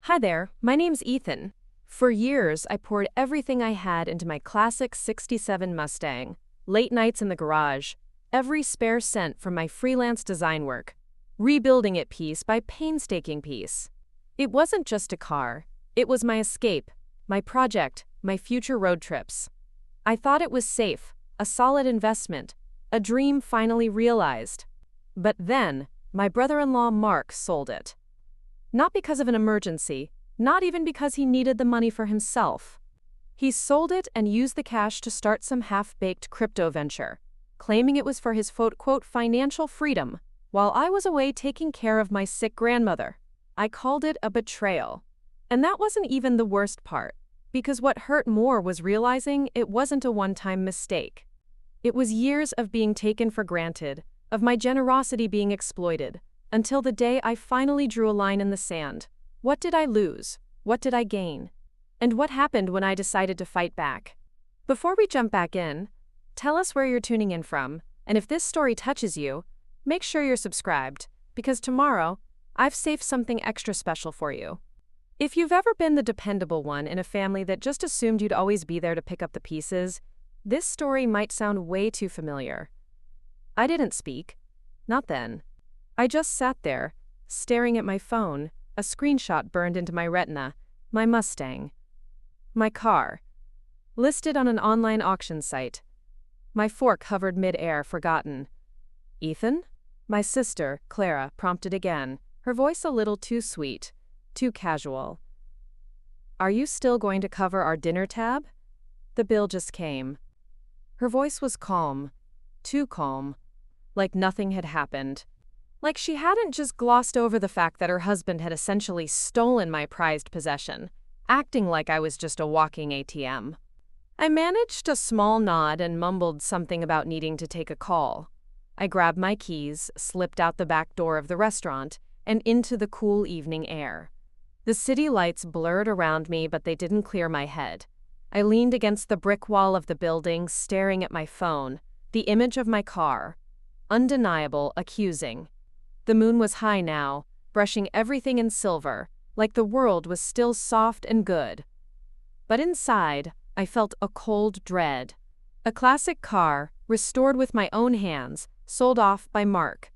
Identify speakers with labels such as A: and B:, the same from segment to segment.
A: Hi there, my name's Ethan. For years, I poured everything I had into my classic '67 Mustang. Late nights in the garage, every spare cent from my freelance design work, rebuilding it piece by painstaking piece. It wasn't just a car, it was my escape, my project, my future road trips. I thought it was safe, a solid investment, a dream finally realized. But then, my brother-in-law Mark sold it. Not because of an emergency, not even because he needed the money for himself. He sold it and used the cash to start some half-baked crypto venture, claiming it was for his quote, financial freedom, while I was away taking care of my sick grandmother. I called it a betrayal. And that wasn't even the worst part, because what hurt more was realizing it wasn't a one-time mistake. It was years of being taken for granted, of my generosity being exploited, until the day I finally drew a line in the sand. What did I lose? What did I gain? And what happened when I decided to fight back? Before we jump back in, tell us where you're tuning in from, and if this story touches you, make sure you're subscribed, because tomorrow, I've saved something extra special for you. If you've ever been the dependable one in a family that just assumed you'd always be there to pick up the pieces, this story might sound way too familiar. I didn't speak. Not then. I just sat there, staring at my phone, a screenshot burned into my retina, my Mustang. My car. Listed on an online auction site. My fork hovered mid-air, forgotten. Ethan? My sister, Clara, prompted again, her voice a little too sweet, too casual. Are you still going to cover our dinner tab? The bill just came. Her voice was calm, too calm, like nothing had happened. Like she hadn't just glossed over the fact that her husband had essentially stolen my prized possession, acting like I was just a walking ATM. I managed a small nod and mumbled something about needing to take a call. I grabbed my keys, slipped out the back door of the restaurant, and into the cool evening air. The city lights blurred around me, but they didn't clear my head. I leaned against the brick wall of the building, staring at my phone, the image of my car. Undeniable, accusing. The moon was high now, brushing everything in silver, like the world was still soft and good. But inside, I felt a cold dread. A classic car, restored with my own hands, sold off by Mark.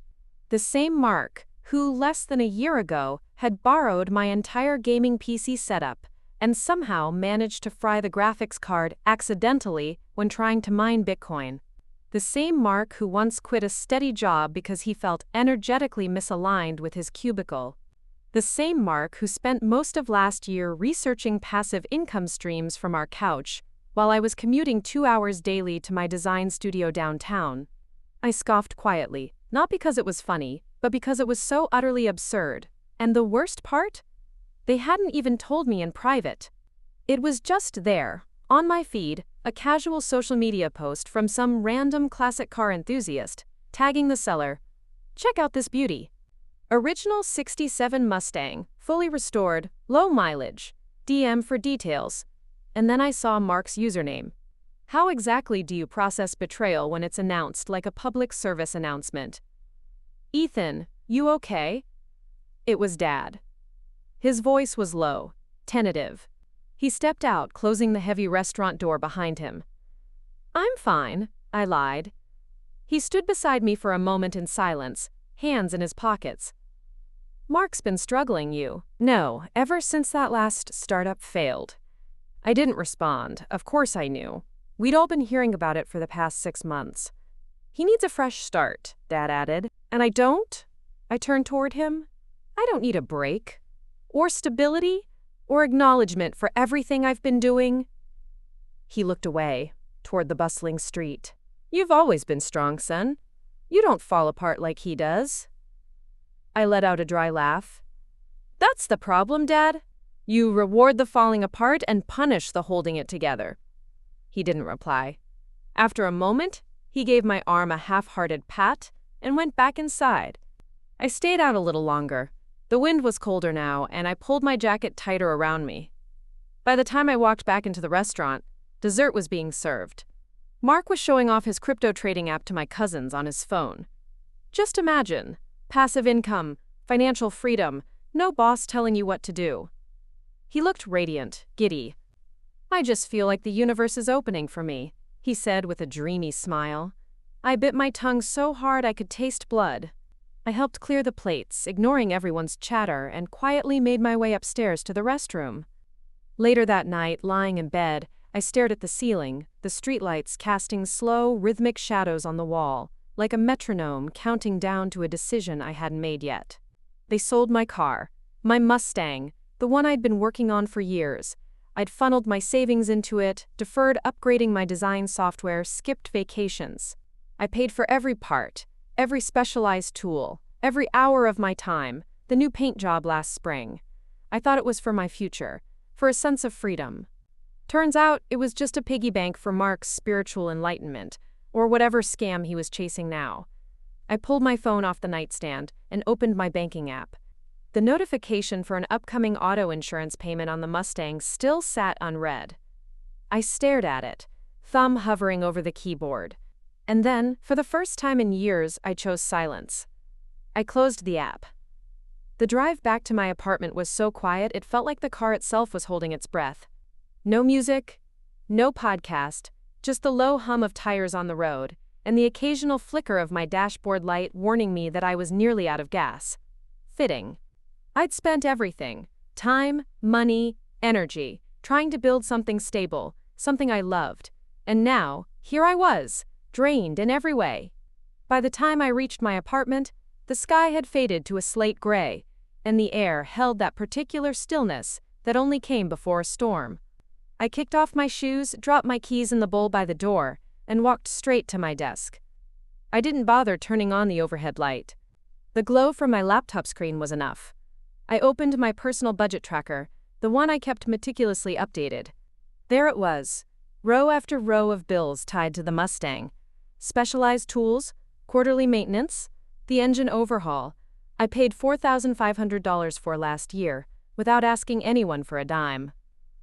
A: The same Mark who, less than a year ago, had borrowed my entire gaming PC setup and somehow managed to fry the graphics card accidentally when trying to mine Bitcoin. The same Mark who once quit a steady job because he felt energetically misaligned with his cubicle. The same Mark who spent most of last year researching passive income streams from our couch, while I was commuting 2 hours daily to my design studio downtown. I scoffed quietly, not because it was funny, but because it was so utterly absurd. And the worst part? They hadn't even told me in private. It was just there, on my feed, a casual social media post from some random classic car enthusiast, tagging the seller. Check out this beauty. Original '67 Mustang, fully restored, low mileage. DM for details. And then I saw Mark's username. How exactly do you process betrayal when it's announced like a public service announcement? Ethan, you okay? It was Dad. His voice was low, tentative. He stepped out, closing the heavy restaurant door behind him. I'm fine, I lied. He stood beside me for a moment in silence, hands in his pockets. Mark's been struggling, you. No, ever since that last startup failed. I didn't respond. Of course I knew. We'd all been hearing about it for the past 6 months. He needs a fresh start, Dad added. And I don't? I turned toward him. I don't need a break. Or stability. Or acknowledgement for everything I've been doing. He looked away, toward the bustling street. You've always been strong, son. You don't fall apart like he does. I let out a dry laugh. That's the problem, Dad. You reward the falling apart and punish the holding it together. He didn't reply. After a moment, he gave my arm a half-hearted pat and went back inside. I stayed out a little longer. The wind was colder now, and I pulled my jacket tighter around me. By the time I walked back into the restaurant, dessert was being served. Mark was showing off his crypto trading app to my cousins on his phone. Just imagine, passive income, financial freedom, no boss telling you what to do. He looked radiant, giddy. "I just feel like the universe is opening for me," he said with a dreamy smile. I bit my tongue so hard I could taste blood. I helped clear the plates, ignoring everyone's chatter, and quietly made my way upstairs to the restroom. Later that night, lying in bed, I stared at the ceiling, the streetlights casting slow, rhythmic shadows on the wall, like a metronome counting down to a decision I hadn't made yet. They sold my car, my Mustang, the one I'd been working on for years. I'd funneled my savings into it, deferred upgrading my design software, skipped vacations. I paid for every part, every specialized tool, every hour of my time, the new paint job last spring. I thought it was for my future, for a sense of freedom. Turns out it was just a piggy bank for Mark's spiritual enlightenment, or whatever scam he was chasing now. I pulled my phone off the nightstand and opened my banking app. The notification for an upcoming auto insurance payment on the Mustang still sat unread. I stared at it, thumb hovering over the keyboard. And then, for the first time in years, I chose silence. I closed the app. The drive back to my apartment was so quiet it felt like the car itself was holding its breath. No music, no podcast, just the low hum of tires on the road, and the occasional flicker of my dashboard light warning me that I was nearly out of gas. Fitting. I'd spent everything, time, money, energy, trying to build something stable, something I loved. And now, here I was, drained in every way. By the time I reached my apartment, the sky had faded to a slate gray, and the air held that particular stillness that only came before a storm. I kicked off my shoes, dropped my keys in the bowl by the door, and walked straight to my desk. I didn't bother turning on the overhead light. The glow from my laptop screen was enough. I opened my personal budget tracker, the one I kept meticulously updated. There it was, row after row of bills tied to the Mustang. Specialized tools, quarterly maintenance, the engine overhaul. I paid $4,500 for last year, without asking anyone for a dime.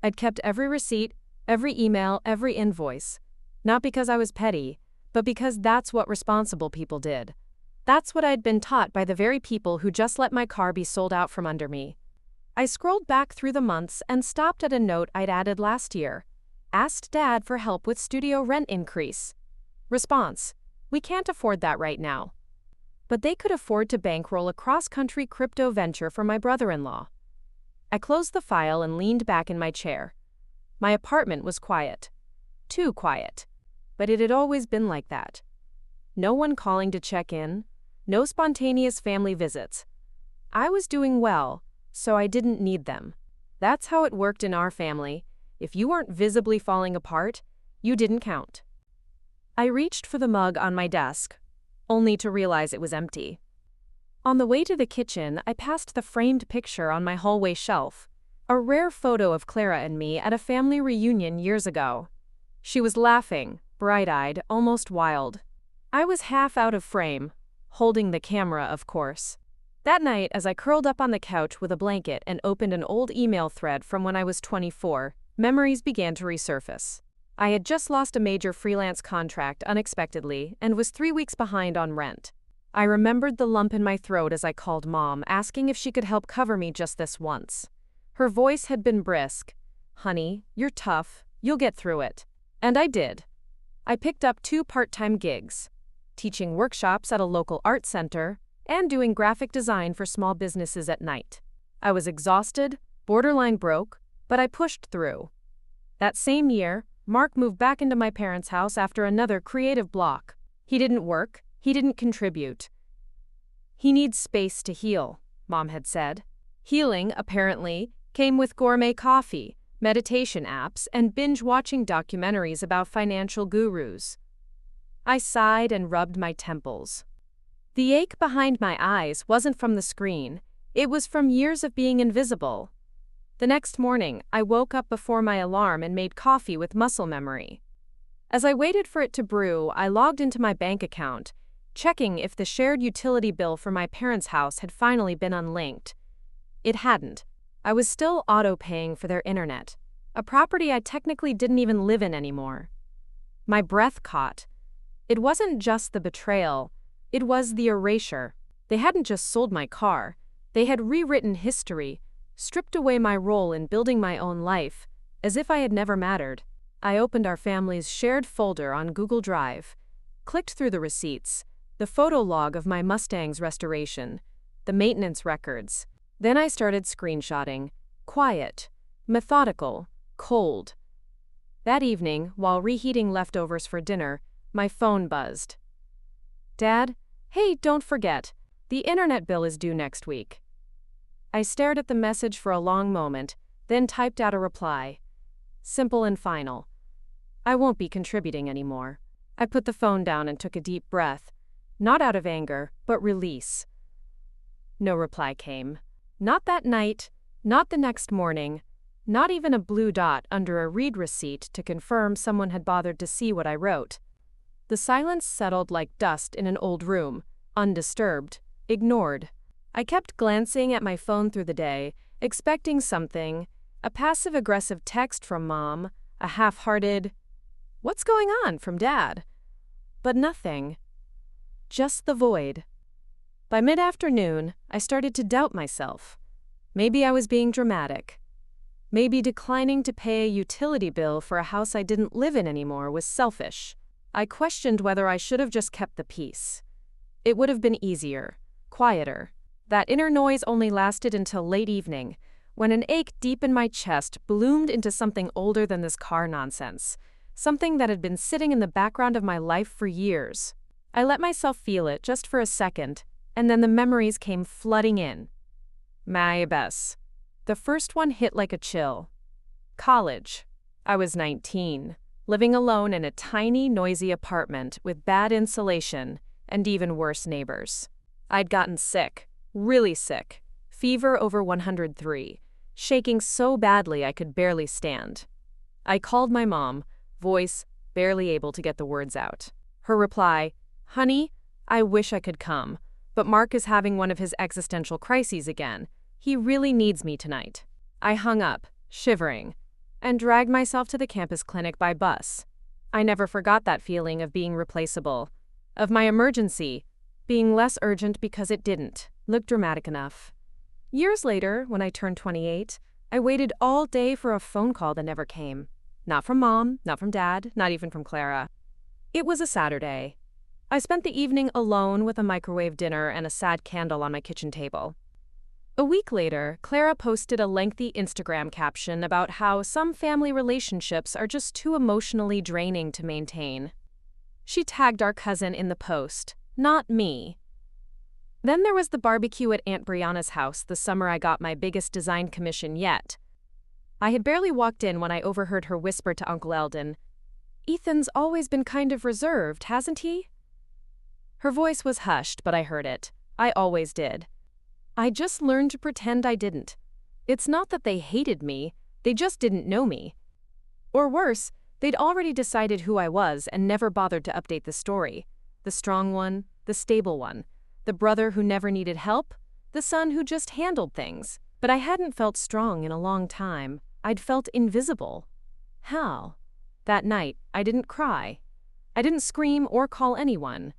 A: I'd kept every receipt, every email, every invoice. Not because I was petty, but because that's what responsible people did. That's what I'd been taught by the very people who just let my car be sold out from under me. I scrolled back through the months and stopped at a note I'd added last year. Asked Dad for help with studio rent increase. Response: we can't afford that right now. But they could afford to bankroll a cross-country crypto venture for my brother-in-law. I closed the file and leaned back in my chair. My apartment was quiet. Too quiet. But it had always been like that. No one calling to check in. No spontaneous family visits. I was doing well, so I didn't need them. That's how it worked in our family. If you weren't visibly falling apart, you didn't count. I reached for the mug on my desk, only to realize it was empty. On the way to the kitchen, I passed the framed picture on my hallway shelf, a rare photo of Clara and me at a family reunion years ago. She was laughing, bright-eyed, almost wild. I was half out of frame, holding the camera, of course. That night, as I curled up on the couch with a blanket and opened an old email thread from when I was 24, memories began to resurface. I had just lost a major freelance contract unexpectedly and was 3 weeks behind on rent. I remembered the lump in my throat as I called Mom, asking if she could help cover me just this once. Her voice had been brisk. "Honey, you're tough. You'll get through it." And I did. I picked up 2 part-time gigs, teaching workshops at a local art center and doing graphic design for small businesses at night. I was exhausted, borderline broke, but I pushed through. That same year, Mark moved back into my parents' house after another creative block. He didn't work. He didn't contribute. He needs space to heal, Mom had said. Healing, apparently, came with gourmet coffee, meditation apps, and binge-watching documentaries about financial gurus. I sighed and rubbed my temples. The ache behind my eyes wasn't from the screen. It was from years of being invisible. The next morning, I woke up before my alarm and made coffee with muscle memory. As I waited for it to brew, I logged into my bank account, checking if the shared utility bill for my parents' house had finally been unlinked. It hadn't. I was still auto-paying for their internet, a property I technically didn't even live in anymore. My breath caught. It wasn't just the betrayal, it was the erasure. They hadn't just sold my car, they had rewritten history, stripped away my role in building my own life, as if I had never mattered. I opened our family's shared folder on Google Drive, clicked through the receipts, the photo log of my Mustang's restoration, the maintenance records. Then I started screenshotting, quiet, methodical, cold. That evening, while reheating leftovers for dinner, my phone buzzed. Dad, hey, don't forget, the internet bill is due next week. I stared at the message for a long moment, then typed out a reply. Simple and final. I won't be contributing anymore. I put the phone down and took a deep breath, not out of anger, but release. No reply came. Not that night, not the next morning, not even a blue dot under a read receipt to confirm someone had bothered to see what I wrote. The silence settled like dust in an old room, undisturbed, ignored. I kept glancing at my phone through the day, expecting something, a passive-aggressive text from Mom, a half-hearted, "What's going on?" from Dad. But nothing. Just the void. By mid-afternoon, I started to doubt myself. Maybe I was being dramatic. Maybe declining to pay a utility bill for a house I didn't live in anymore was selfish. I questioned whether I should have just kept the peace. It would have been easier, quieter. That inner noise only lasted until late evening, when an ache deep in my chest bloomed into something older than this car nonsense, something that had been sitting in the background of my life for years. I let myself feel it just for a second, and then the memories came flooding in. My best. The first one hit like a chill. College. I was 19, living alone in a tiny, noisy apartment with bad insulation and even worse neighbors. I'd gotten sick, really sick, fever over 103, shaking so badly I could barely stand. I called my mom, voice barely able to get the words out. Her reply, "Honey, I wish I could come, but Mark is having one of his existential crises again. He really needs me tonight." I hung up, shivering, and dragged myself to the campus clinic by bus. I never forgot that feeling of being replaceable, of my emergency being less urgent because it didn't look dramatic enough. Years later, when I turned 28, I waited all day for a phone call that never came. Not from Mom, not from Dad, not even from Clara. It was a Saturday. I spent the evening alone with a microwave dinner and a sad candle on my kitchen table. A week later, Clara posted a lengthy Instagram caption about how some family relationships are just too emotionally draining to maintain. She tagged our cousin in the post, not me. Then there was the barbecue at Aunt Brianna's house the summer I got my biggest design commission yet. I had barely walked in when I overheard her whisper to Uncle Eldon, "Ethan's always been kind of reserved, hasn't he?" Her voice was hushed, but I heard it. I always did. I just learned to pretend I didn't. It's not that they hated me, they just didn't know me. Or worse, they'd already decided who I was and never bothered to update the story. The strong one, the stable one, the brother who never needed help, the son who just handled things. But I hadn't felt strong in a long time. I'd felt invisible. How? That night, I didn't cry. I didn't scream or call anyone.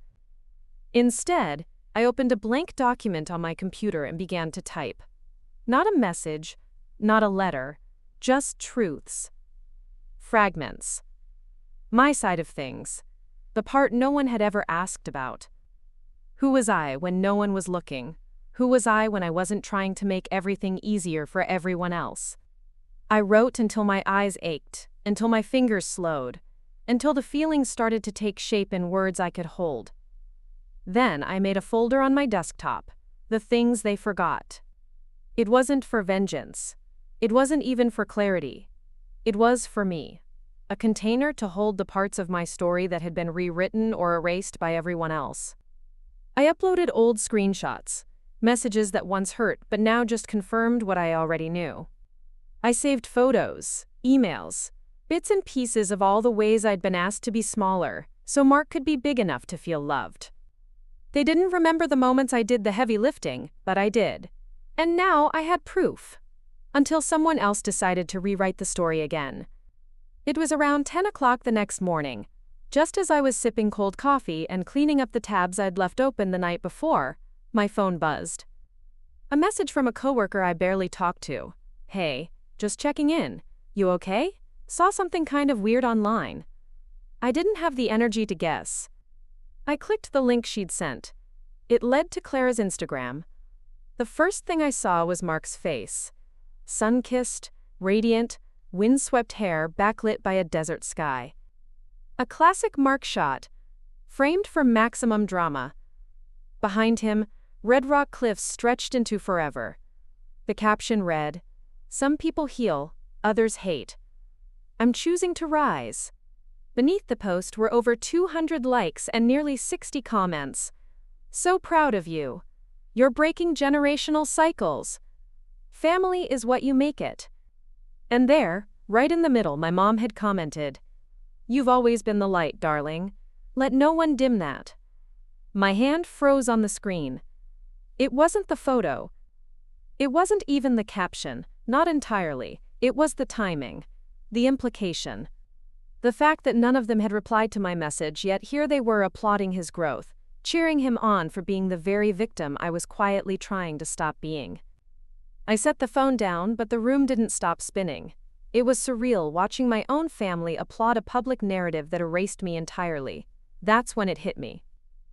A: Instead, I opened a blank document on my computer and began to type. Not a message, not a letter, just truths. Fragments. My side of things. The part no one had ever asked about. Who was I when no one was looking? Who was I when I wasn't trying to make everything easier for everyone else? I wrote until my eyes ached, until my fingers slowed, until the feelings started to take shape in words I could hold. Then I made a folder on my desktop, the things they forgot. It wasn't for vengeance. It wasn't even for clarity. It was for me, a container to hold the parts of my story that had been rewritten or erased by everyone else. I uploaded old screenshots, messages that once hurt but now just confirmed what I already knew. I saved photos, emails, bits and pieces of all the ways I'd been asked to be smaller, so Mark could be big enough to feel loved. They didn't remember the moments I did the heavy lifting, but I did. And now I had proof. Until someone else decided to rewrite the story again. It was around 10 o'clock the next morning. Just as I was sipping cold coffee and cleaning up the tabs I'd left open the night before, my phone buzzed. A message from a coworker I barely talked to. Hey, just checking in. You okay? Saw something kind of weird online. I didn't have the energy to guess. I clicked the link she'd sent. It led to Clara's Instagram. The first thing I saw was Mark's face. Sun-kissed, radiant, wind-swept hair backlit by a desert sky. A classic Mark shot, framed for maximum drama. Behind him, red rock cliffs stretched into forever. The caption read, "Some people heal, others hate. I'm choosing to rise." Beneath the post were over 200 likes and nearly 60 comments. "So proud of you. You're breaking generational cycles. Family is what you make it." And there, right in the middle, my mom had commented, "You've always been the light, darling. Let no one dim that." My hand froze on the screen. It wasn't the photo. It wasn't even the caption, not entirely. It was the timing, the implication. The fact that none of them had replied to my message, yet here they were applauding his growth, cheering him on for being the very victim I was quietly trying to stop being. I set the phone down, but the room didn't stop spinning. It was surreal watching my own family applaud a public narrative that erased me entirely. That's when it hit me.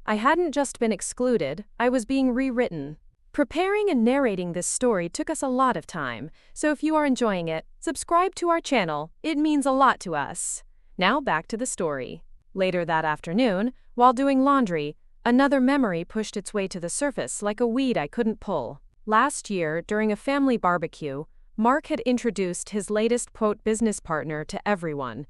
A: I hadn't just been excluded, I was being rewritten. Preparing and narrating this story took us a lot of time, so if you are enjoying it, subscribe to our channel, it means a lot to us. Now back to the story. Later that afternoon, while doing laundry, another memory pushed its way to the surface like a weed I couldn't pull. Last year, during a family barbecue, Mark had introduced his latest "business partner" to everyone.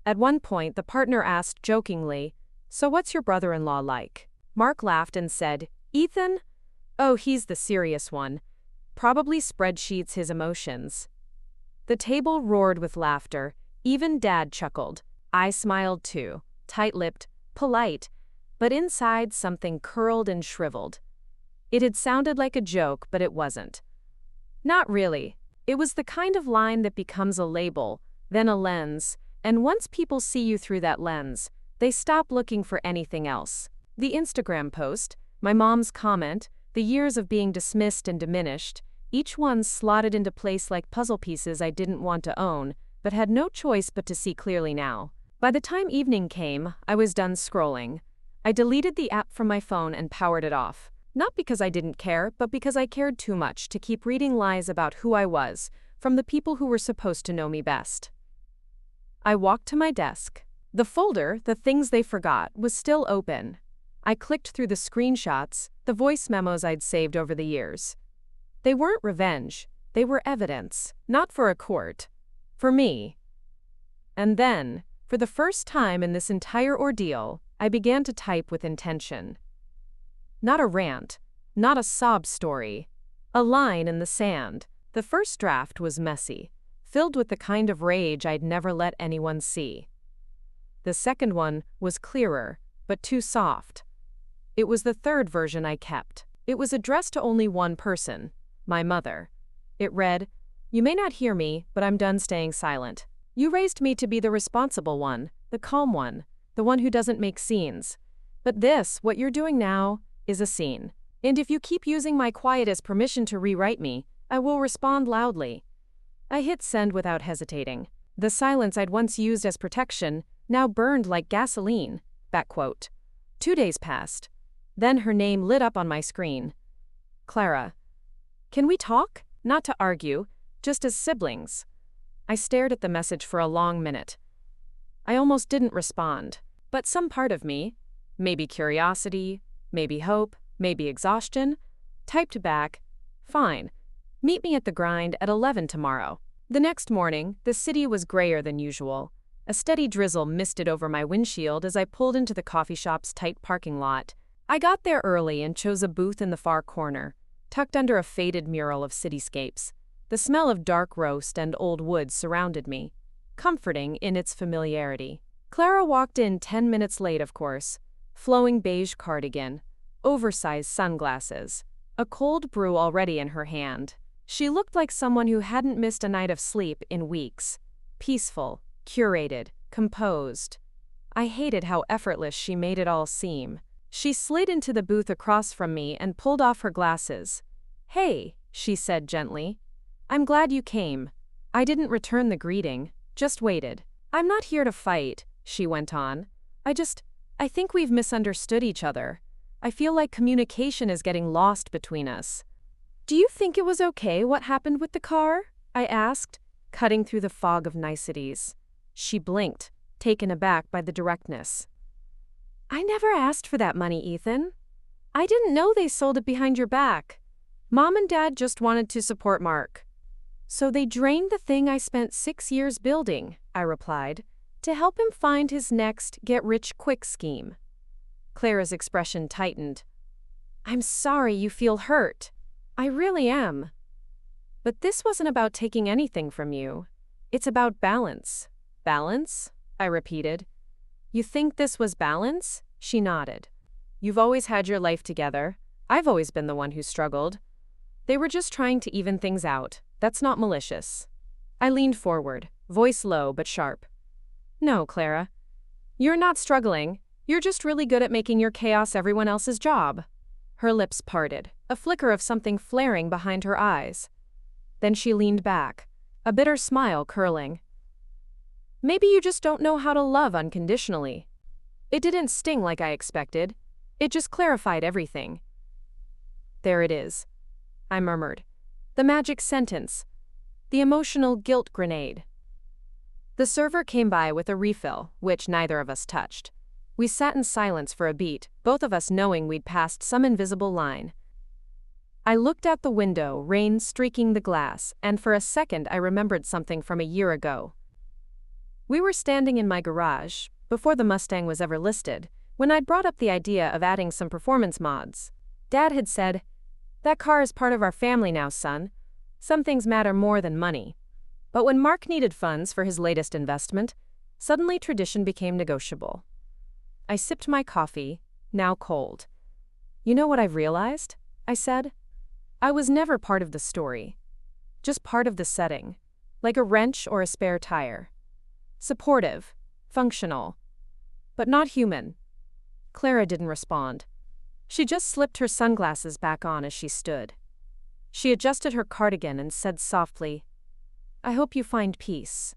A: At one point, the partner asked jokingly, "So what's your brother-in-law like?" Mark laughed and said, "Ethan? Oh, he's the serious one. Probably spreadsheets his emotions." The table roared with laughter. Even Dad chuckled. I smiled too, tight-lipped, polite, but inside something curled and shriveled. It had sounded like a joke, but it wasn't. Not really. It was the kind of line that becomes a label, then a lens, and once people see you through that lens, they stop looking for anything else. The Instagram post, my mom's comment, the years of being dismissed and diminished, each one slotted into place like puzzle pieces I didn't want to own, but had no choice but to see clearly now. By the time evening came, I was done scrolling. I deleted the app from my phone and powered it off. Not because I didn't care, but because I cared too much to keep reading lies about who I was, from the people who were supposed to know me best. I walked to my desk. The folder, "The Things They Forgot," was still open. I clicked through the screenshots, the voice memos I'd saved over the years. They weren't revenge, they were evidence, not for a court, for me. And then, for the first time in this entire ordeal, I began to type with intention. Not a rant, not a sob story, a line in the sand. The first draft was messy, filled with the kind of rage I'd never let anyone see. The second one was clearer, but too soft. It was the third version I kept. It was addressed to only one person, my mother. It read, "You may not hear me, but I'm done staying silent. You raised me to be the responsible one, the calm one, the one who doesn't make scenes. But this, what you're doing now, is a scene. And if you keep using my quiet as permission to rewrite me, I will respond loudly." I hit send without hesitating. The silence I'd once used as protection now burned like gasoline. Back quote. 2 days passed. Then her name lit up on my screen. "Clara. Can we talk? Not to argue, just as siblings." I stared at the message for a long minute. I almost didn't respond, but some part of me, maybe curiosity, maybe hope, maybe exhaustion, typed back, "Fine. Meet me at the grind at 11 tomorrow." The next morning, the city was grayer than usual. A steady drizzle misted over my windshield as I pulled into the coffee shop's tight parking lot. I got there early and chose a booth in the far corner, tucked under a faded mural of cityscapes. The smell of dark roast and old wood surrounded me, comforting in its familiarity. Clara walked in 10 minutes late, of course. Flowing beige cardigan, oversized sunglasses, a cold brew already in her hand. She looked like someone who hadn't missed a night of sleep in weeks. Peaceful, curated, composed. I hated how effortless she made it all seem. She slid into the booth across from me and pulled off her glasses. "Hey," she said gently. "I'm glad you came." I didn't return the greeting, just waited. "I'm not here to fight," she went on. I think we've misunderstood each other. I feel like communication is getting lost between us." "Do you think it was okay what happened with the car?" I asked, cutting through the fog of niceties. She blinked, taken aback by the directness. "I never asked for that money, Ethan. I didn't know they sold it behind your back. Mom and Dad just wanted to support Mark." "So they drained the thing I spent 6 years building," I replied, "to help him find his next get-rich-quick scheme." Clara's expression tightened. "I'm sorry you feel hurt. I really am. But this wasn't about taking anything from you. It's about balance." "Balance?" I repeated. "You think this was balance?" She nodded. "You've always had your life together. I've always been the one who struggled. They were just trying to even things out. That's not malicious." I leaned forward, voice low but sharp. "No, Clara. You're not struggling. You're just really good at making your chaos everyone else's job." Her lips parted, a flicker of something flaring behind her eyes. Then she leaned back, a bitter smile curling. "Maybe you just don't know how to love unconditionally." It didn't sting like I expected. It just clarified everything. "There it is," I murmured. "The magic sentence. The emotional guilt grenade." The server came by with a refill, which neither of us touched. We sat in silence for a beat, both of us knowing we'd passed some invisible line. I looked out the window, rain streaking the glass, and for a second I remembered something from a year ago. We were standing in my garage, before the Mustang was ever listed, when I'd brought up the idea of adding some performance mods. Dad had said, "That car is part of our family now, son. Some things matter more than money." But when Mark needed funds for his latest investment, suddenly tradition became negotiable. I sipped my coffee, now cold. "You know what I've realized?" I said. "I was never part of the story. Just part of the setting, like a wrench or a spare tire. Supportive, functional, but not human." Clara didn't respond. She just slipped her sunglasses back on as she stood. She adjusted her cardigan and said softly, "I hope you find peace."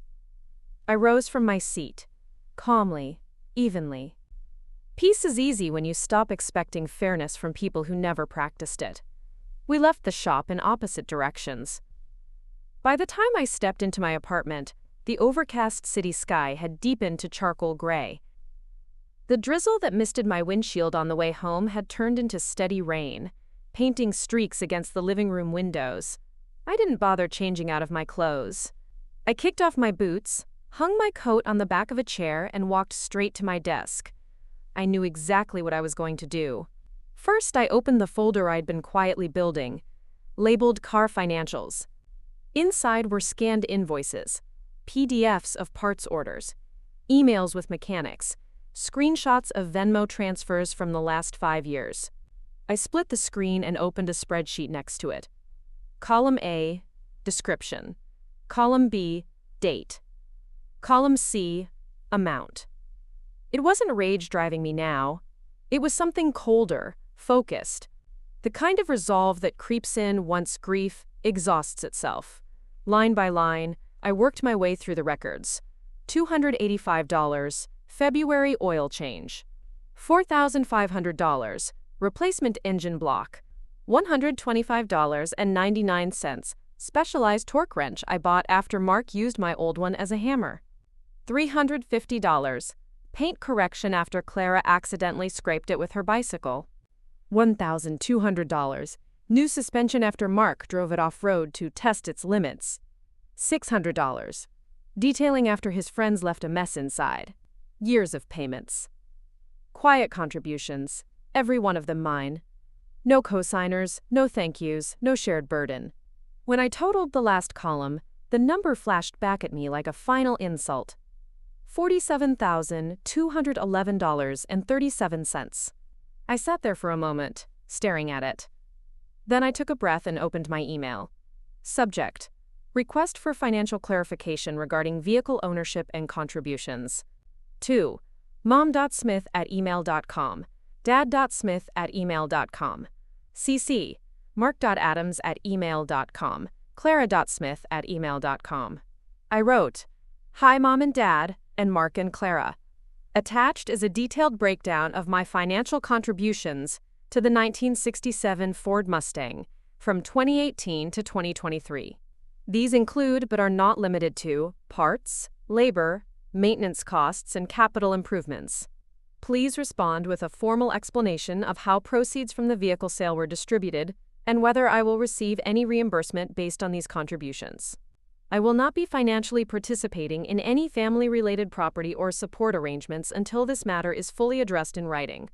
A: I rose from my seat, calmly, evenly. Peace is easy when you stop expecting fairness from people who never practiced it. We left the shop in opposite directions. By the time I stepped into my apartment, the overcast city sky had deepened to charcoal gray. The drizzle that misted my windshield on the way home had turned into steady rain, painting streaks against the living room windows. I didn't bother changing out of my clothes. I kicked off my boots, hung my coat on the back of a chair, and walked straight to my desk. I knew exactly what I was going to do. First, I opened the folder I'd been quietly building, labeled Car Financials. Inside were scanned invoices, PDFs of parts orders, emails with mechanics, screenshots of Venmo transfers from the last 5 years. I split the screen and opened a spreadsheet next to it. Column A, description. Column B, date. Column C, amount. It wasn't rage driving me now. It was something colder, focused. The kind of resolve that creeps in once grief exhausts itself. Line by line, I worked my way through the records. $285, February oil change. $4,500, replacement engine block. $125.99, specialized torque wrench I bought after Mark used my old one as a hammer. $350, paint correction after Clara accidentally scraped it with her bicycle. $1,200, new suspension after Mark drove it off-road to test its limits. $600, detailing after his friends left a mess inside. Years of payments. Quiet contributions, every one of them mine. No cosigners, no thank yous, no shared burden. When I totaled the last column, the number flashed back at me like a final insult. $47,211.37. I sat there for a moment, staring at it. Then I took a breath and opened my email. Subject: Request for financial clarification regarding vehicle ownership and contributions. 2. Mom.smith@email.com. Dad.smith@email.com. CC: mark.adams@email.com, clara.smith@email.com. I wrote, "Hi, Mom and Dad, and Mark and Clara. Attached is a detailed breakdown of my financial contributions to the 1967 Ford Mustang from 2018 to 2023. These include, but are not limited to, parts, labor, maintenance costs, and capital improvements. Please respond with a formal explanation of how proceeds from the vehicle sale were distributed and whether I will receive any reimbursement based on these contributions. I will not be financially participating in any family-related property or support arrangements until this matter is fully addressed in writing."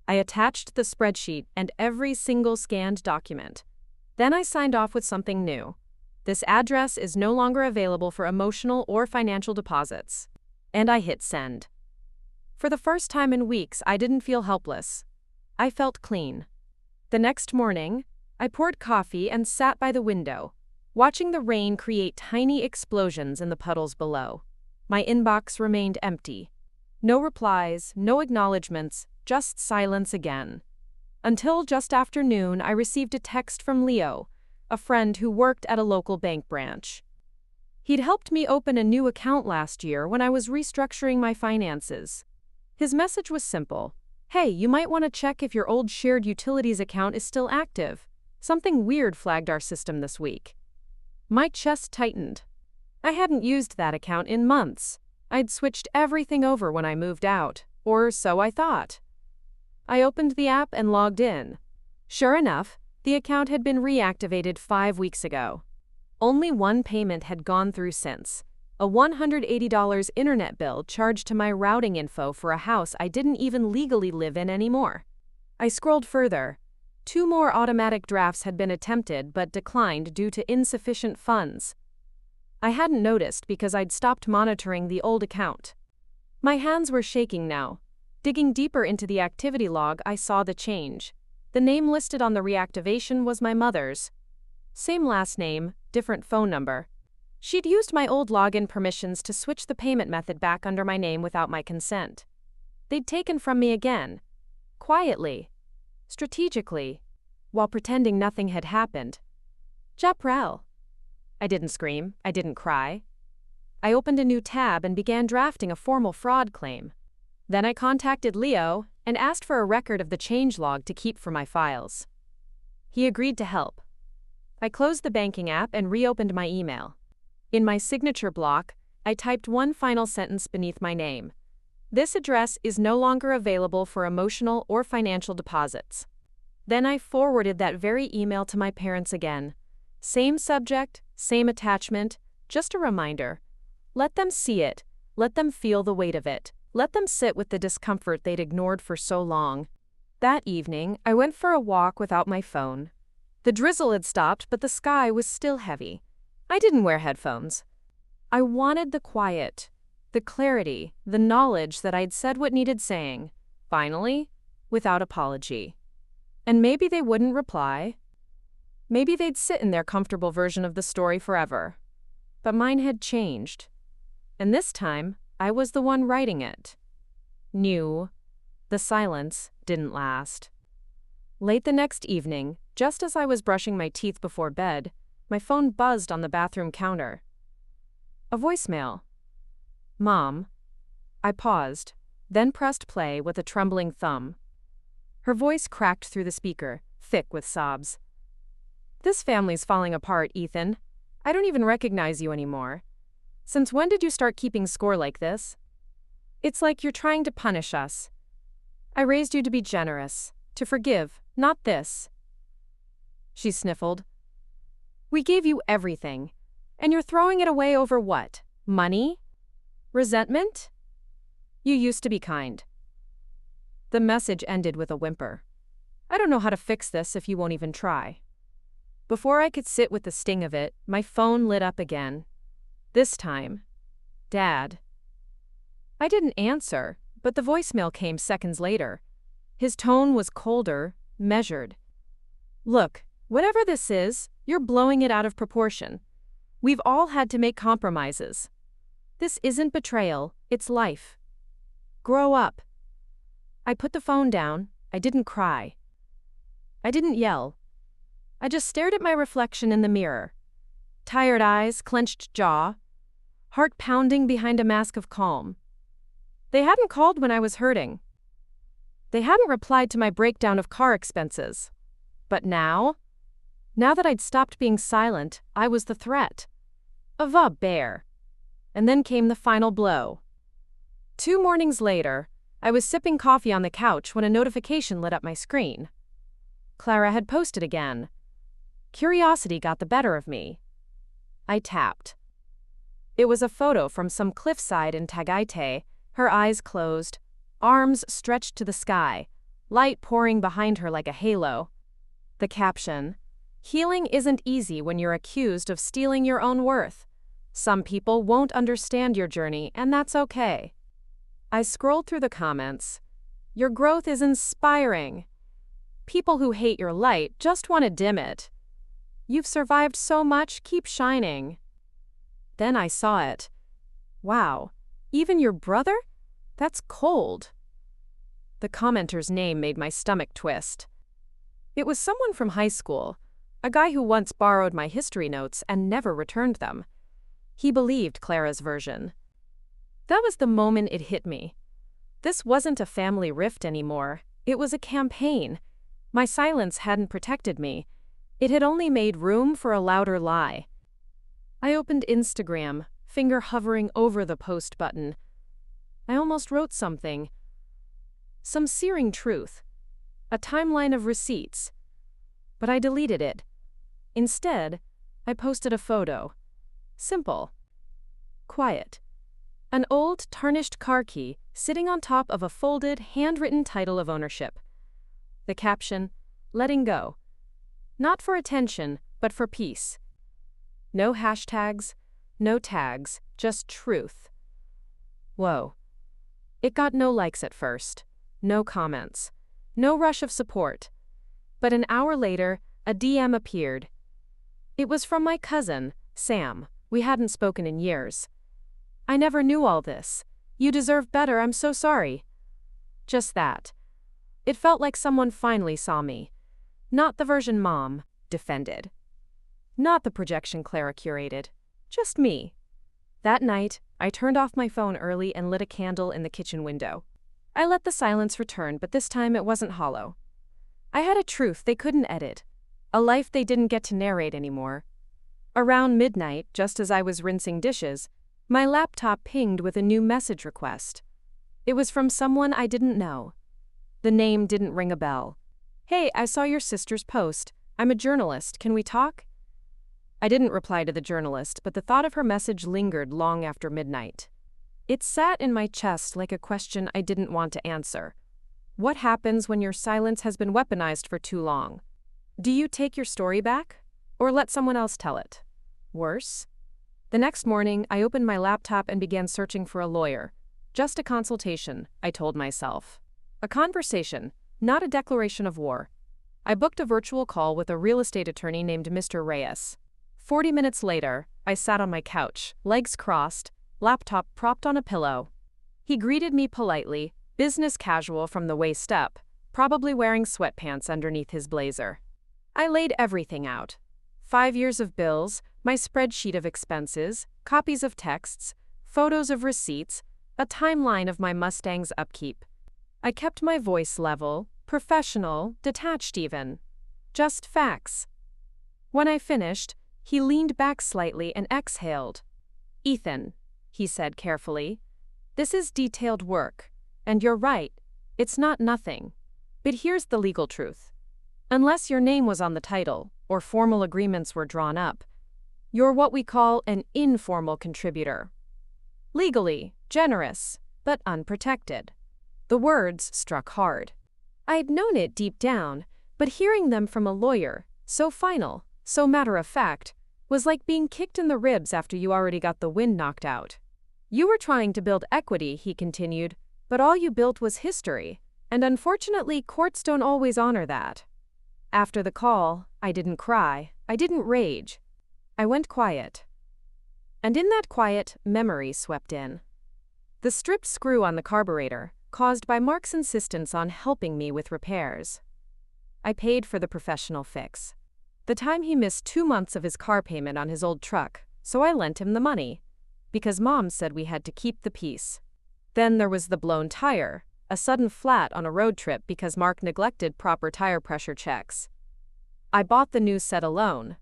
A: I attached the spreadsheet and every single scanned document. Then I signed off with something new. This address is no longer available for emotional or financial deposits. And I hit send. For the first time in weeks, I didn't feel helpless. I felt clean. The next morning, I poured coffee and sat by the window, watching the rain create tiny explosions in the puddles below. My inbox remained empty. No replies, no acknowledgements, just silence again. Until just after noon, I received a text from Leo, a friend who worked at a local bank branch. He'd helped me open a new account last year when I was restructuring my finances. His message was simple. "Hey, you might want to check if your old shared utilities account is still active. Something weird flagged our system this week." My chest tightened. I hadn't used that account in months. I'd switched everything over when I moved out, or so I thought. I opened the app and logged in. Sure enough, the account had been reactivated 5 weeks ago. Only one payment had gone through since, a $180 internet bill charged to my routing info for a house I didn't even legally live in anymore. I scrolled further. 2 more automatic drafts had been attempted but declined due to insufficient funds. I hadn't noticed because I'd stopped monitoring the old account. My hands were shaking now. Digging deeper into the activity log, I saw the change. The name listed on the reactivation was my mother's. Same last name, different phone number. She'd used my old login permissions to switch the payment method back under my name without my consent. They'd taken from me again. Quietly. Strategically. While pretending nothing had happened. Betrayal. I didn't scream. I didn't cry. I opened a new tab and began drafting a formal fraud claim. Then I contacted Leo and asked for a record of the changelog to keep for my files. He agreed to help. I closed the banking app and reopened my email. In my signature block, I typed one final sentence beneath my name. "This address is no longer available for emotional or financial deposits." Then I forwarded that very email to my parents again. Same subject, same attachment, just a reminder. Let them see it. Let them feel the weight of it. Let them sit with the discomfort they'd ignored for so long. That evening, I went for a walk without my phone. The drizzle had stopped, but the sky was still heavy. I didn't wear headphones. I wanted the quiet, the clarity, the knowledge that I'd said what needed saying, finally, without apology. And maybe they wouldn't reply. Maybe they'd sit in their comfortable version of the story forever. But mine had changed. And this time, I was the one writing it. New. The silence didn't last. Late the next evening, just as I was brushing my teeth before bed, my phone buzzed on the bathroom counter. A voicemail. "Mom." I paused, then pressed play with a trembling thumb. Her voice cracked through the speaker, thick with sobs. "This family's falling apart, Ethan. I don't even recognize you anymore. Since when did you start keeping score like this? It's like you're trying to punish us. I raised you to be generous, to forgive, not this." She sniffled. "We gave you everything, and you're throwing it away over what? Money? Resentment? You used to be kind." The message ended with a whimper. "I don't know how to fix this if you won't even try." Before I could sit with the sting of it, my phone lit up again. This time, Dad. I didn't answer, but the voicemail came seconds later. His tone was colder, measured. "Look, whatever this is, you're blowing it out of proportion. We've all had to make compromises. This isn't betrayal, it's life. Grow up." I put the phone down. I didn't cry. I didn't yell. I just stared at my reflection in the mirror. Tired eyes, clenched jaw, heart pounding behind a mask of calm. They hadn't called when I was hurting. They hadn't replied to my breakdown of car expenses. But now that I'd stopped being silent, I was the threat. A bear. And then came the final blow. 2 mornings later, I was sipping coffee on the couch when a notification lit up my screen. Clara had posted again. Curiosity got the better of me. I tapped. It was a photo from some cliffside in Tagaytay, her eyes closed, arms stretched to the sky, light pouring behind her like a halo. The caption, "Healing isn't easy when you're accused of stealing your own worth. Some people won't understand your journey, and that's okay." I scrolled through the comments. Your growth is inspiring. People who hate your light just want to dim it. You've survived so much, keep shining. Then I saw it. Wow, even your brother? That's cold. The commenter's name made my stomach twist. It was someone from high school, a guy who once borrowed my history notes and never returned them. He believed Clara's version. That was the moment it hit me. This wasn't a family rift anymore. It was a campaign. My silence hadn't protected me. It had only made room for a louder lie. I opened Instagram, finger hovering over the post button. I almost wrote something. Some searing truth. A timeline of receipts. But I deleted it. Instead, I posted a photo. Simple. Quiet. An old, tarnished car key sitting on top of a folded, handwritten title of ownership. The caption, "Letting go." Not for attention, but for peace. No hashtags, no tags, just truth. Whoa. It got no likes at first, no comments, no rush of support. But an hour later, a DM appeared. It was from my cousin, Sam. We hadn't spoken in years. "I never knew all this. You deserve better, I'm so sorry." Just that. It felt like someone finally saw me. Not the version Mom defended. Not the projection Clara curated. Just me. That night, I turned off my phone early and lit a candle in the kitchen window. I let the silence return, but this time it wasn't hollow. I had a truth they couldn't edit. A life they didn't get to narrate anymore. Around midnight, just as I was rinsing dishes, my laptop pinged with a new message request. It was from someone I didn't know. The name didn't ring a bell. "Hey, I saw your sister's post. I'm a journalist. Can we talk?" I didn't reply to the journalist, but the thought of her message lingered long after midnight. It sat in my chest like a question I didn't want to answer. What happens when your silence has been weaponized for too long? Do you take your story back? Or let someone else tell it? Worse? The next morning, I opened my laptop and began searching for a lawyer. Just a consultation, I told myself. A conversation, not a declaration of war. I booked a virtual call with a real estate attorney named Mr. Reyes. 40 minutes later, I sat on my couch, legs crossed, laptop propped on a pillow. He greeted me politely, business casual from the waist up, probably wearing sweatpants underneath his blazer. I laid everything out. 5 years of bills, my spreadsheet of expenses, copies of texts, photos of receipts, a timeline of my Mustang's upkeep. I kept my voice level, professional, detached even. Just facts. When I finished, he leaned back slightly and exhaled. "Ethan," he said carefully, "this is detailed work. And you're right, it's not nothing. But here's the legal truth. Unless your name was on the title, or formal agreements were drawn up, you're what we call an informal contributor. Legally, generous, but unprotected." The words struck hard. I'd known it deep down, but hearing them from a lawyer, so final, so matter-of-fact, was like being kicked in the ribs after you already got the wind knocked out. "You were trying to build equity," he continued, "but all you built was history, and unfortunately courts don't always honor that." After the call, I didn't cry, I didn't rage. I went quiet. And in that quiet, memory swept in. The stripped screw on the carburetor, caused by Mark's insistence on helping me with repairs. I paid for the professional fix. The time he missed 2 months of his car payment on his old truck, so I lent him the money. Because Mom said we had to keep the peace. Then there was the blown tire, a sudden flat on a road trip because Mark neglected proper tire pressure checks. I bought the new set alone.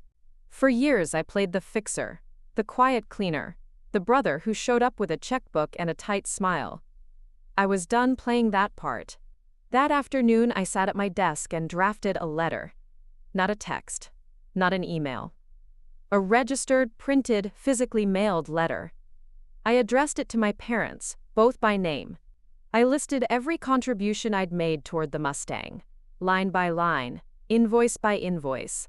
A: For years I played the fixer, the quiet cleaner, the brother who showed up with a checkbook and a tight smile. I was done playing that part. That afternoon I sat at my desk and drafted a letter. Not a text, not an email. A registered, printed, physically mailed letter. I addressed it to my parents, both by name. I listed every contribution I'd made toward the Mustang, line by line, invoice by invoice.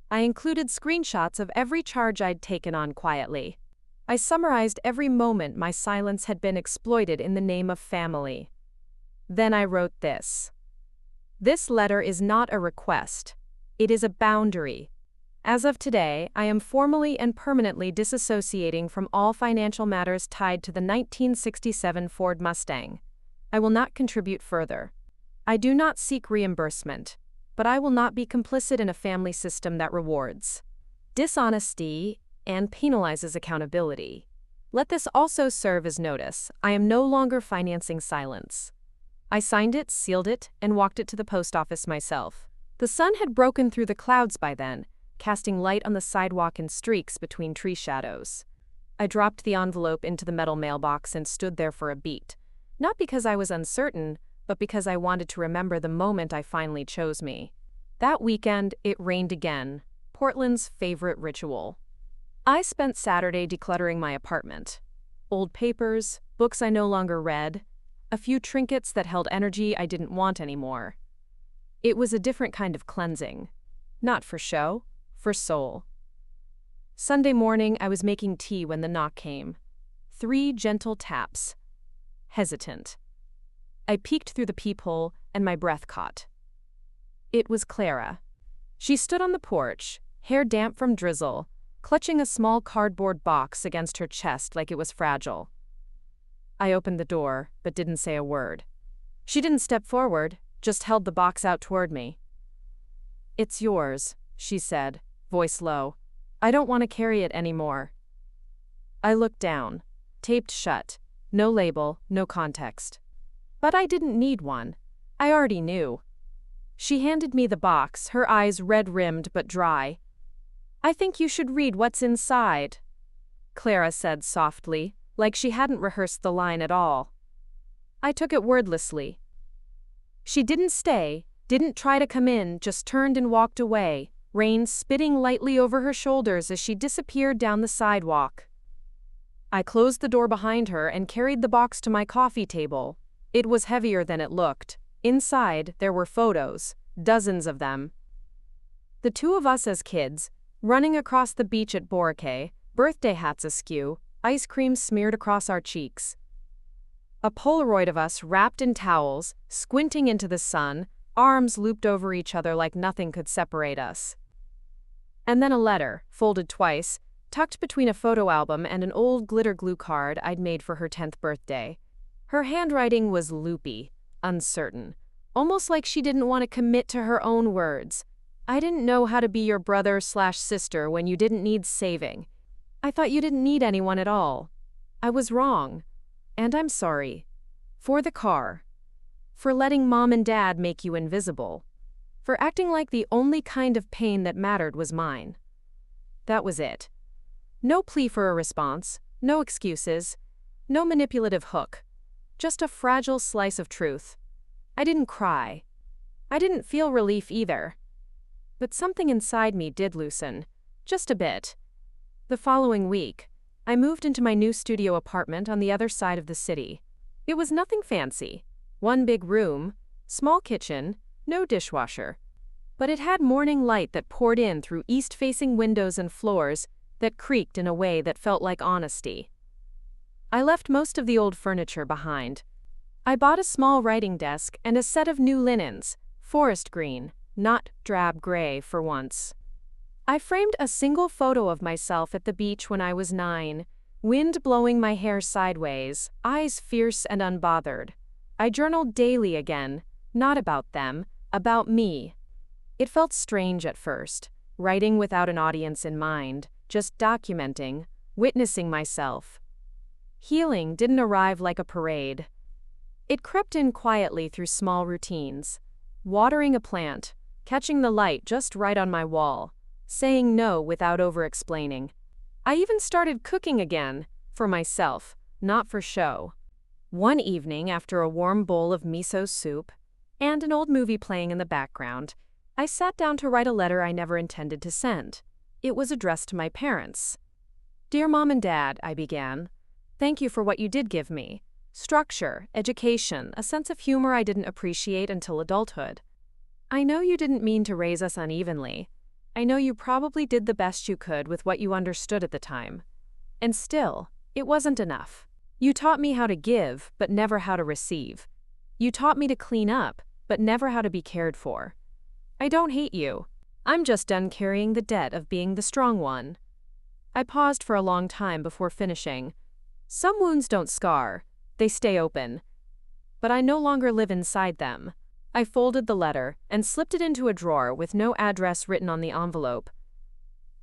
A: I included screenshots of every charge I'd taken on quietly. I summarized every moment my silence had been exploited in the name of family. Then I wrote this. This letter is not a request. It is a boundary. As of today, I am formally and permanently disassociating from all financial matters tied to the 1967 Ford Mustang. I will not contribute further. I do not seek reimbursement, but I will not be complicit in a family system that rewards dishonesty and penalizes accountability. Let this also serve as notice. I am no longer financing silence. I signed it, sealed it, and walked it to the post office myself. The sun had broken through the clouds by then, casting light on the sidewalk in streaks between tree shadows. I dropped the envelope into the metal mailbox and stood there for a beat. Not because I was uncertain, but because I wanted to remember the moment I finally chose me. That weekend, it rained again, Portland's favorite ritual. I spent Saturday decluttering my apartment. Old papers, books I no longer read, a few trinkets that held energy I didn't want anymore. It was a different kind of cleansing. Not for show, for soul. Sunday morning, I was making tea when the knock came. 3 gentle taps. Hesitant. I peeked through the peephole, and my breath caught. It was Clara. She stood on the porch, hair damp from drizzle, clutching a small cardboard box against her chest like it was fragile. I opened the door, but didn't say a word. She didn't step forward, just held the box out toward me. "It's yours," she said, voice low. "I don't want to carry it anymore." I looked down. Taped shut. No label, no context. But I didn't need one. I already knew. She handed me the box, her eyes red-rimmed but dry. "I think you should read what's inside," Clara said softly, like she hadn't rehearsed the line at all. I took it wordlessly. She didn't stay, didn't try to come in, just turned and walked away, rain spitting lightly over her shoulders as she disappeared down the sidewalk. I closed the door behind her and carried the box to my coffee table. It was heavier than it looked. Inside, there were photos, dozens of them. The 2 of us as kids, running across the beach at Boracay, birthday hats askew, ice cream smeared across our cheeks. A Polaroid of us wrapped in towels, squinting into the sun, arms looped over each other like nothing could separate us. And then a letter, folded twice, tucked between a photo album and an old glitter glue card I'd made for her 10th birthday. Her handwriting was loopy, uncertain, almost like she didn't want to commit to her own words. "I didn't know how to be your brother/sister when you didn't need saving. I thought you didn't need anyone at all. I was wrong. And I'm sorry. For the car. For letting Mom and Dad make you invisible. For acting like the only kind of pain that mattered was mine." That was it. No plea for a response, no excuses, no manipulative hook. Just a fragile slice of truth. I didn't cry. I didn't feel relief either. But something inside me did loosen. Just a bit. The following week, I moved into my new studio apartment on the other side of the city. It was nothing fancy. 1 big room, small kitchen, no dishwasher. But it had morning light that poured in through east-facing windows and floors that creaked in a way that felt like honesty. I left most of the old furniture behind. I bought a small writing desk and a set of new linens, forest green, not drab gray for once. I framed a single photo of myself at the beach when I was 9, wind blowing my hair sideways, eyes fierce and unbothered. I journaled daily again, not about them, about me. It felt strange at first, writing without an audience in mind, just documenting, witnessing myself. Healing didn't arrive like a parade. It crept in quietly through small routines. Watering a plant, catching the light just right on my wall, saying no without over-explaining. I even started cooking again, for myself, not for show. One evening, after a warm bowl of miso soup and an old movie playing in the background, I sat down to write a letter I never intended to send. It was addressed to my parents. "Dear Mom and Dad," I began, "thank you for what you did give me. Structure, education, a sense of humor I didn't appreciate until adulthood. I know you didn't mean to raise us unevenly. I know you probably did the best you could with what you understood at the time. And still, it wasn't enough. You taught me how to give, but never how to receive. You taught me to clean up, but never how to be cared for. I don't hate you. I'm just done carrying the debt of being the strong one." I paused for a long time before finishing. Some wounds don't scar, they stay open. But I no longer live inside them. I folded the letter and slipped it into a drawer with no address written on the envelope.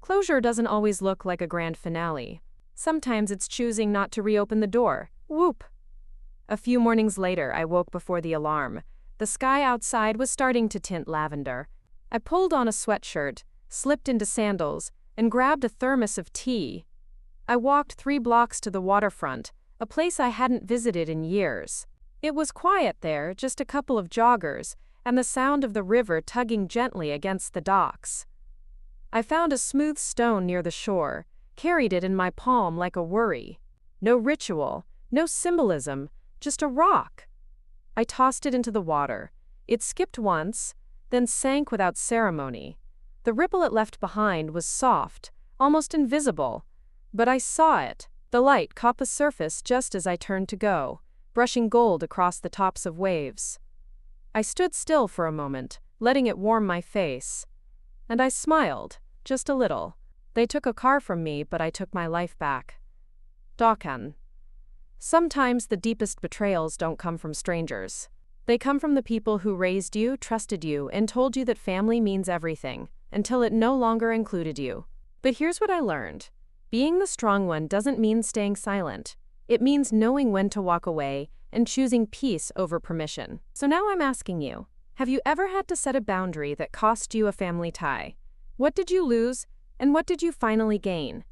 A: Closure doesn't always look like a grand finale. Sometimes it's choosing not to reopen the door. Whoop! A few mornings later, I woke before the alarm. The sky outside was starting to tint lavender. I pulled on a sweatshirt, slipped into sandals, and grabbed a thermos of tea. I walked 3 blocks to the waterfront, a place I hadn't visited in years. It was quiet there, just a couple of joggers, and the sound of the river tugging gently against the docks. I found a smooth stone near the shore, carried it in my palm like a worry. No ritual, no symbolism, just a rock. I tossed it into the water. It skipped once, then sank without ceremony. The ripple it left behind was soft, almost invisible. But I saw it. The light caught the surface just as I turned to go, brushing gold across the tops of waves. I stood still for a moment, letting it warm my face. And I smiled, just a little. They took a car from me, but I took my life back. Dakan. Sometimes the deepest betrayals don't come from strangers. They come from the people who raised you, trusted you, and told you that family means everything, until it no longer included you. But here's what I learned. Being the strong one doesn't mean staying silent. It means knowing when to walk away and choosing peace over permission. So now I'm asking you, have you ever had to set a boundary that cost you a family tie? What did you lose, and what did you finally gain?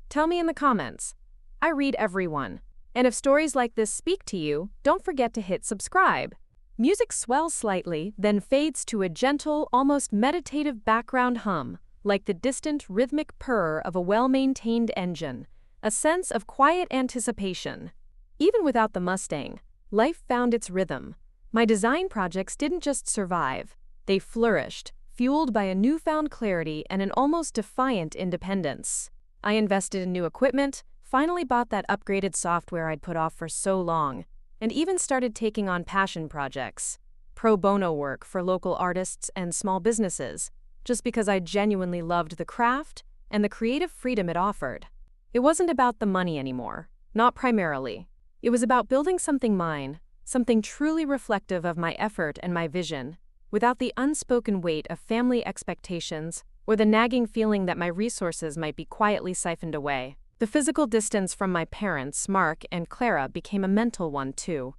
A: Tell me in the comments. I read everyone. And if stories like this speak to you, don't forget to hit subscribe. Music swells slightly, then fades to a gentle, almost meditative background hum, like the distant rhythmic purr of a well-maintained engine, a sense of quiet anticipation. Even without the Mustang, life found its rhythm. My design projects didn't just survive, they flourished, fueled by a newfound clarity and an almost defiant independence. I invested in new equipment, finally bought that upgraded software I'd put off for so long, and even started taking on passion projects, pro bono work for local artists and small businesses, just because I genuinely loved the craft and the creative freedom it offered. It wasn't about the money anymore, not primarily. It was about building something mine, something truly reflective of my effort and my vision, without the unspoken weight of family expectations or the nagging feeling that my resources might be quietly siphoned away. The physical distance from my parents, Mark and Clara, became a mental one too.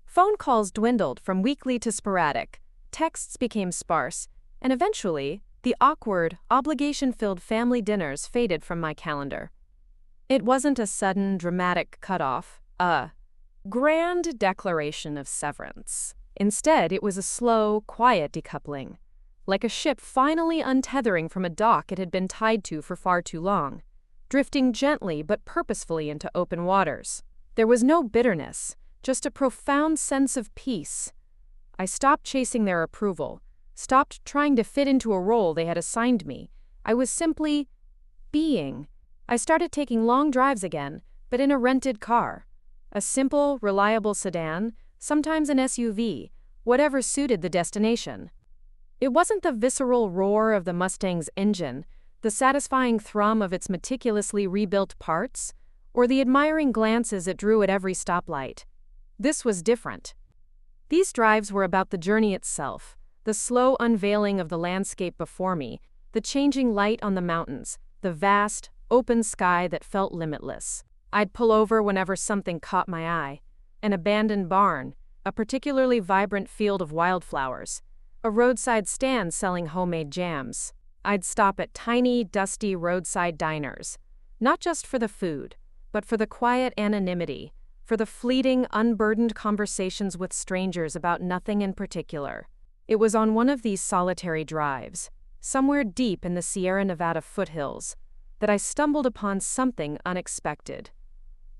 A: Phone calls dwindled from weekly to sporadic, texts became sparse, and eventually, the awkward, obligation-filled family dinners faded from my calendar. It wasn't a sudden, dramatic cutoff, a grand declaration of severance. Instead, it was a slow, quiet decoupling, like a ship finally untethering from a dock it had been tied to for far too long, drifting gently but purposefully into open waters. There was no bitterness, just a profound sense of peace. I stopped chasing their approval, stopped trying to fit into a role they had assigned me. I was simply being. I started taking long drives again, but in a rented car. A simple, reliable sedan, sometimes an SUV, whatever suited the destination. It wasn't the visceral roar of the Mustang's engine, the satisfying thrum of its meticulously rebuilt parts, or the admiring glances it drew at every stoplight. This was different. These drives were about the journey itself, the slow unveiling of the landscape before me, the changing light on the mountains, the vast, open sky that felt limitless. I'd pull over whenever something caught my eye. An abandoned barn, a particularly vibrant field of wildflowers, a roadside stand selling homemade jams. I'd stop at tiny, dusty roadside diners, not just for the food, but for the quiet anonymity, for the fleeting, unburdened conversations with strangers about nothing in particular. It was on one of these solitary drives, somewhere deep in the Sierra Nevada foothills, that I stumbled upon something unexpected.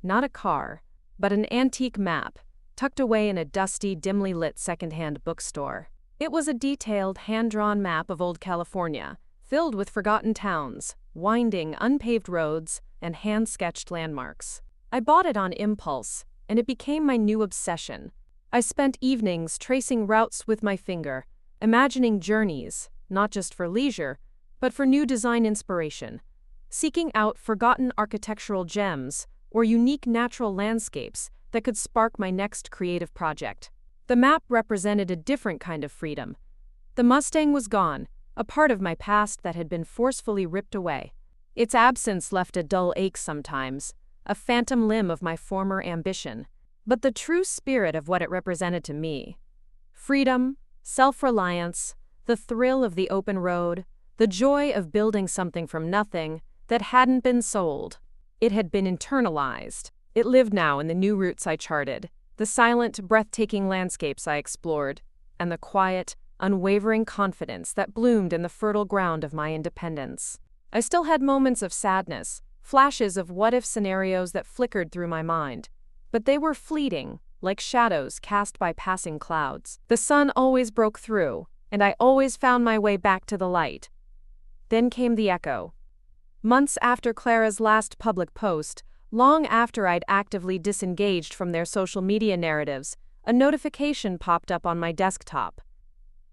A: Not a car, but an antique map, tucked away in a dusty, dimly lit secondhand bookstore. It was a detailed, hand-drawn map of old California, filled with forgotten towns, winding, unpaved roads, and hand-sketched landmarks. I bought it on impulse, and it became my new obsession. I spent evenings tracing routes with my finger, imagining journeys, not just for leisure, but for new design inspiration, seeking out forgotten architectural gems or unique natural landscapes that could spark my next creative project. The map represented a different kind of freedom. The Mustang was gone, a part of my past that had been forcefully ripped away. Its absence left a dull ache sometimes, a phantom limb of my former ambition. But the true spirit of what it represented to me, freedom, self-reliance, the thrill of the open road, the joy of building something from nothing that hadn't been sold. It had been internalized. It lived now in the new routes I charted, the silent, breathtaking landscapes I explored, and the quiet, unwavering confidence that bloomed in the fertile ground of my independence. I still had moments of sadness, flashes of what-if scenarios that flickered through my mind, but they were fleeting, like shadows cast by passing clouds. The sun always broke through, and I always found my way back to the light. Then came the echo. Months after Clara's last public post, long after I'd actively disengaged from their social media narratives, a notification popped up on my desktop.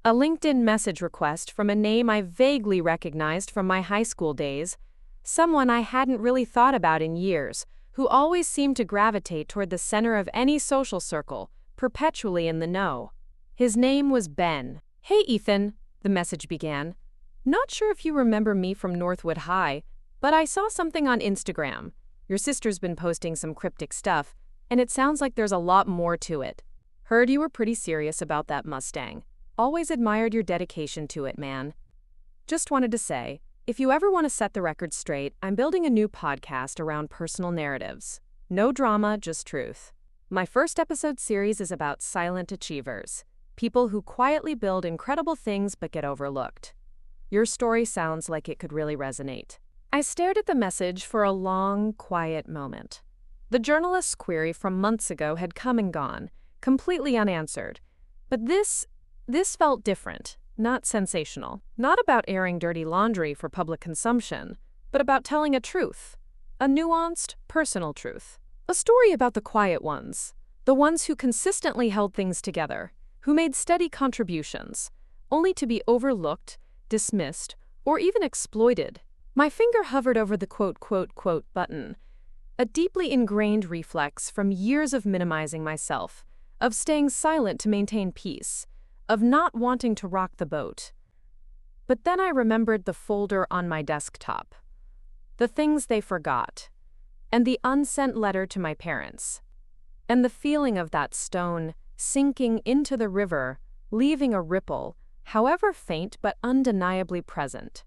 A: A LinkedIn message request from a name I vaguely recognized from my high school days, someone I hadn't really thought about in years, who always seemed to gravitate toward the center of any social circle, perpetually in the know. His name was Ben. "Hey Ethan," the message began. "Not sure if you remember me from Northwood High, but I saw something on Instagram. Your sister's been posting some cryptic stuff, and it sounds like there's a lot more to it. Heard you were pretty serious about that Mustang. Always admired your dedication to it, man. Just wanted to say, if you ever want to set the record straight, I'm building a new podcast around personal narratives. No drama, just truth. My first episode series is about silent achievers, people who quietly build incredible things but get overlooked. Your story sounds like it could really resonate." I stared at the message for a long, quiet moment. The journalist's query from months ago had come and gone, completely unanswered. But this felt different, not sensational. Not about airing dirty laundry for public consumption, but about telling a truth. A nuanced, personal truth. A story about the quiet ones, the ones who consistently held things together, who made steady contributions, only to be overlooked, dismissed, or even exploited. My finger hovered over the quote button, a deeply ingrained reflex from years of minimizing myself, of staying silent to maintain peace, of not wanting to rock the boat. But then I remembered the folder on my desktop, the things they forgot, and the unsent letter to my parents, and the feeling of that stone sinking into the river, leaving a ripple, however faint but undeniably present.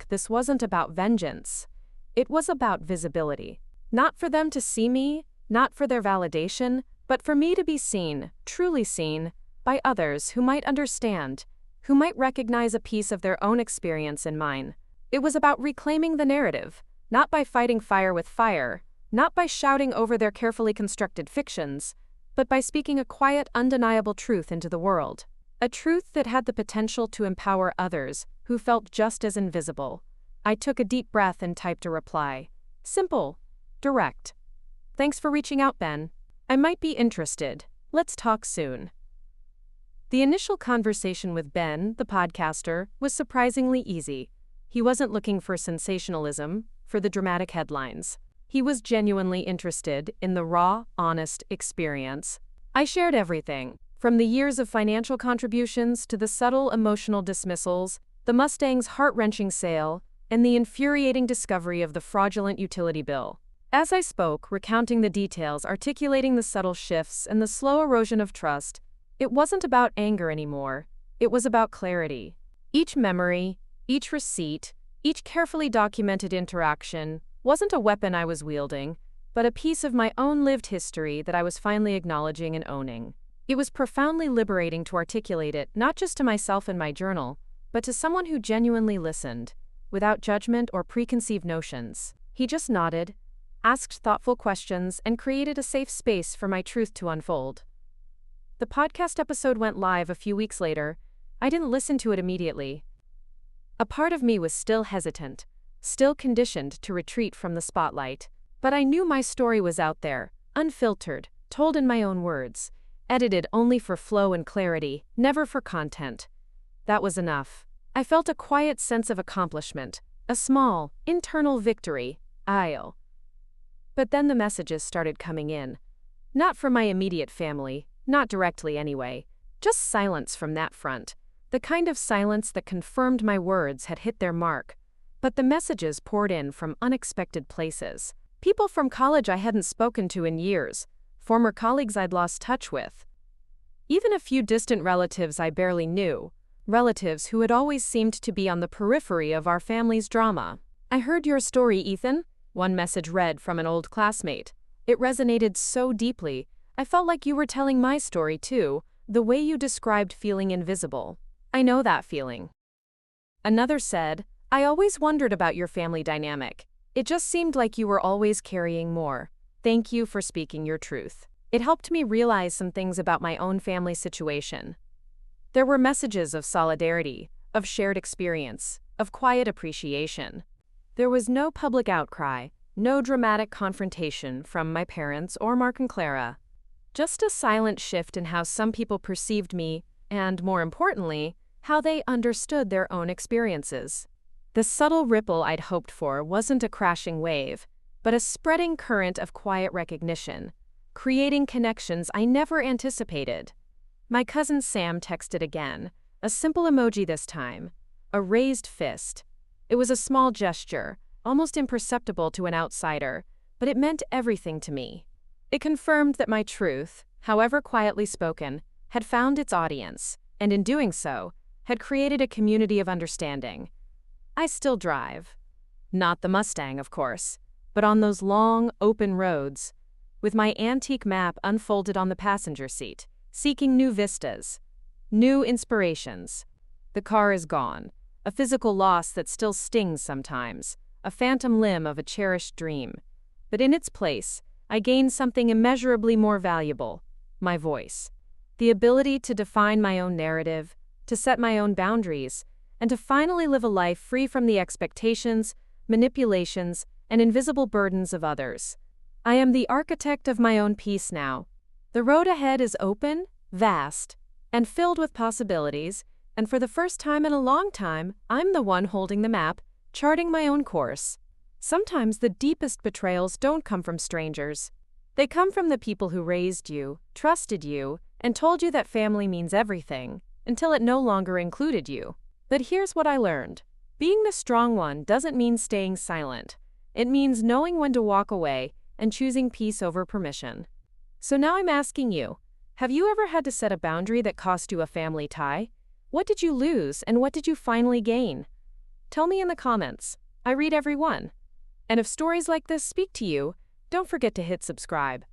A: This wasn't about vengeance. It was about visibility. Not for them to see me, not for their validation, but for me to be seen, truly seen, by others who might understand, who might recognize a piece of their own experience in mine. It was about reclaiming the narrative, not by fighting fire with fire, not by shouting over their carefully constructed fictions, but by speaking a quiet, undeniable truth into the world. A truth that had the potential to empower others who felt just as invisible. I took a deep breath and typed a reply. Simple, direct. "Thanks for reaching out, Ben. I might be interested. Let's talk soon." The initial conversation with Ben, the podcaster, was surprisingly easy. He wasn't looking for sensationalism, for the dramatic headlines. He was genuinely interested in the raw, honest experience. I shared everything, from the years of financial contributions to the subtle emotional dismissals, the Mustang's heart-wrenching sale, and the infuriating discovery of the fraudulent utility bill. As I spoke, recounting the details, articulating the subtle shifts, and the slow erosion of trust, it wasn't about anger anymore. It was about clarity. Each memory, each receipt, each carefully documented interaction wasn't a weapon I was wielding, but a piece of my own lived history that I was finally acknowledging and owning. It was profoundly liberating to articulate it, not just to myself in my journal, but to someone who genuinely listened, without judgment or preconceived notions. He just nodded, asked thoughtful questions, and created a safe space for my truth to unfold. The podcast episode went live a few weeks later. I didn't listen to it immediately. A part of me was still hesitant, still conditioned to retreat from the spotlight. But I knew my story was out there, unfiltered, told in my own words, edited only for flow and clarity, never for content. That was enough. I felt a quiet sense of accomplishment, a small, internal victory. But then the messages started coming in. Not from my immediate family, not directly anyway, just silence from that front. The kind of silence that confirmed my words had hit their mark. But the messages poured in from unexpected places. People from college I hadn't spoken to in years, former colleagues I'd lost touch with. Even a few distant relatives I barely knew, relatives who had always seemed to be on the periphery of our family's drama. "I heard your story, Ethan," one message read from an old classmate. "It resonated so deeply. I felt like you were telling my story too, the way you described feeling invisible. I know that feeling." Another said, "I always wondered about your family dynamic. It just seemed like you were always carrying more. Thank you for speaking your truth. It helped me realize some things about my own family situation." There were messages of solidarity, of shared experience, of quiet appreciation. There was no public outcry, no dramatic confrontation from my parents or Mark and Clara. Just a silent shift in how some people perceived me, and more importantly, how they understood their own experiences. The subtle ripple I'd hoped for wasn't a crashing wave, but a spreading current of quiet recognition, creating connections I never anticipated. My cousin Sam texted again, a simple emoji this time, a raised fist. It was a small gesture, almost imperceptible to an outsider, but it meant everything to me. It confirmed that my truth, however quietly spoken, had found its audience, and in doing so, had created a community of understanding. I still drive. Not the Mustang, of course, but on those long, open roads, with my antique map unfolded on the passenger seat, seeking new vistas, new inspirations. The car is gone, a physical loss that still stings sometimes, a phantom limb of a cherished dream. But in its place, I gained something immeasurably more valuable, my voice. The ability to define my own narrative, to set my own boundaries, and to finally live a life free from the expectations, manipulations, and invisible burdens of others. I am the architect of my own peace now. The road ahead is open, vast, and filled with possibilities, and for the first time in a long time, I'm the one holding the map, charting my own course. Sometimes the deepest betrayals don't come from strangers. They come from the people who raised you, trusted you, and told you that family means everything, until it no longer included you. But here's what I learned. Being the strong one doesn't mean staying silent. It means knowing when to walk away and choosing peace over permission. So now I'm asking you, have you ever had to set a boundary that cost you a family tie? What did you lose and what did you finally gain? Tell me in the comments. I read every one. And if stories like this speak to you, don't forget to hit subscribe.